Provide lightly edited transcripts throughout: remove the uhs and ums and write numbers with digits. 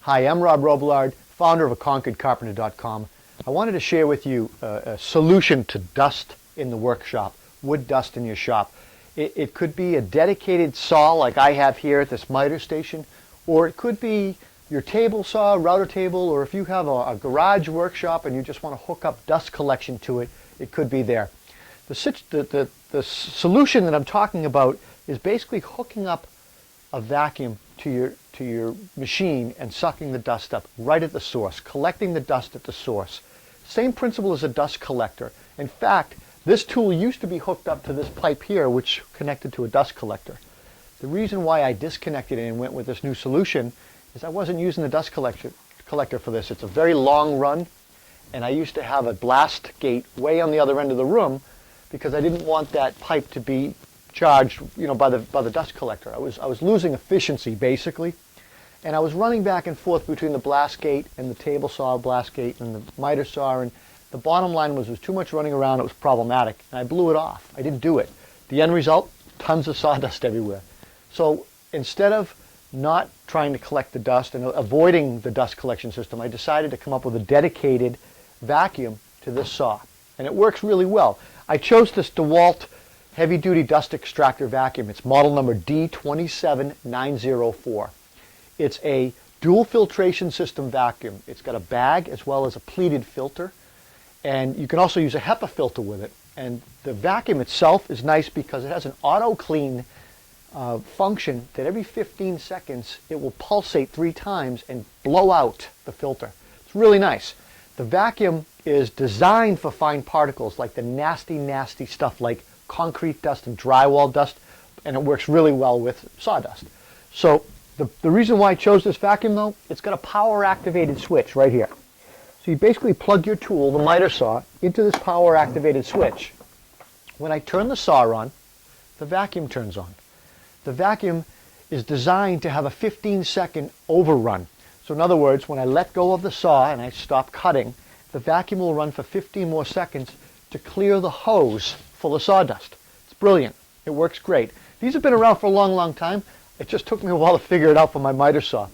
Hi, I'm Rob Robillard, founder of AConcordCarpenter.com. I wanted to share with you a solution to dust in the workshop, wood dust in your shop. It could be a dedicated saw like I have here at this miter station, or it could be your table saw, router table, or if you have a garage workshop and you just want to hook up dust collection to it, it could be there. The solution that I'm talking about is basically hooking up a vacuum to your machine and sucking the dust up right at the source, collecting the dust at the source. Same principle as a dust collector. In fact, this tool used to be hooked up to this pipe here, which connected to a dust collector. The reason why I disconnected it and went with this new solution is I wasn't using the dust collector for this. It's a very long run, and I used to have a blast gate way on the other end of the room because I didn't want that pipe to be charged, by the dust collector. I was losing efficiency basically, and I was running back and forth between the blast gate and the table saw blast gate and the miter saw, and the bottom line was there was too much running around. It was problematic, and I blew it off. I didn't do it. The end result, tons of sawdust everywhere. So instead of not trying to collect the dust and avoiding the dust collection system, I decided to come up with a dedicated vacuum to this saw, and it works really well. I chose this DeWalt heavy-duty dust extractor vacuum. It's model number D27904. It's a dual filtration system vacuum. It's got a bag as well as a pleated filter, and you can also use a HEPA filter with it. And the vacuum itself is nice because it has an auto clean function that every 15 seconds it will pulsate 3 times and blow out the filter. It's really nice. The vacuum is designed for fine particles like the nasty stuff like concrete dust and drywall dust, and it works really well with sawdust. So the reason why I chose this vacuum, though, it's got a power activated switch right here. So you basically plug your tool, the miter saw, into this power activated switch. When I turn the saw on, the vacuum turns on. The vacuum is designed to have a 15-second overrun. So in other words, when I let go of the saw and I stop cutting, the vacuum will run for 15 more seconds to clear the hose full of sawdust. It's brilliant. It works great. These have been around for a long time. It just took me a while to figure it out for my miter saw.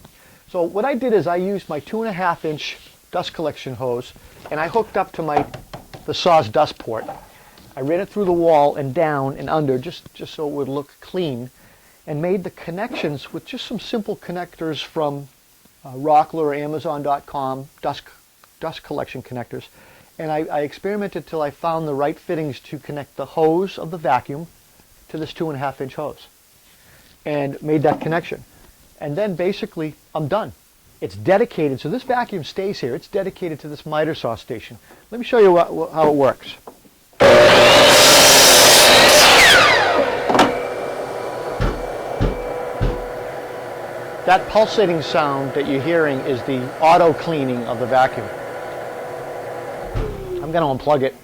So what I did is I used my 2.5-inch dust collection hose, and I hooked up to the saw's dust port. I ran it through the wall and down and under just so it would look clean, and made the connections with just some simple connectors from Rockler or Amazon.com, dust collection connectors. And I experimented till I found the right fittings to connect the hose of the vacuum to this 2.5-inch hose, and made that connection. And then basically I'm done. It's dedicated, so this vacuum stays here. It's dedicated to this miter saw station. Let me show you how it works. That pulsating sound that you're hearing is the auto cleaning of the vacuum. I'm going to unplug it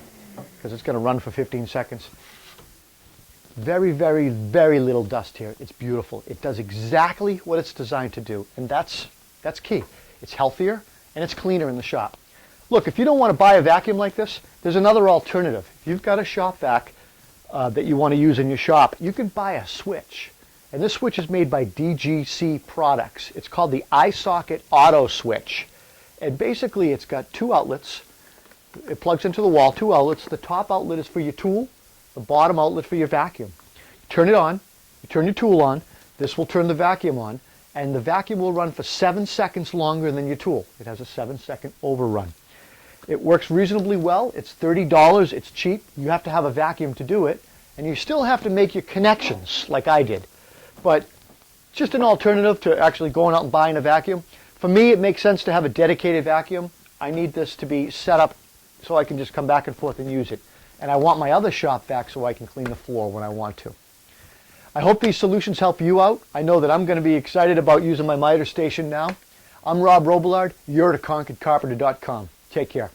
because it's going to run for 15 seconds. Very little dust here. It's beautiful. It does exactly what it's designed to do, and that's key. It's healthier and it's cleaner in the shop. Look, if you don't want to buy a vacuum like this, there's another alternative. If you've got a shop vac that you want to use in your shop, you can buy a switch. And this switch is made by DGC Products. It's called the iSocket Auto Switch. And basically it's got 2 outlets. It plugs into the wall, 2 outlets. The top outlet is for your tool, the bottom outlet for your vacuum. You turn it on, you turn your tool on, this will turn the vacuum on, and the vacuum will run for 7 seconds longer than your tool. It has a 7-second overrun. It works reasonably well. It's $30. It's cheap. You have to have a vacuum to do it, and you still have to make your connections like I did. But just an alternative to actually going out and buying a vacuum. For me, it makes sense to have a dedicated vacuum. I need this to be set up so I can just come back and forth and use it. And I want my other shop vac so I can clean the floor when I want to. I hope these solutions help you out. I know that I'm going to be excited about using my miter station now. I'm Rob Robillard. You're at AConcordCarpenter.com. Take care.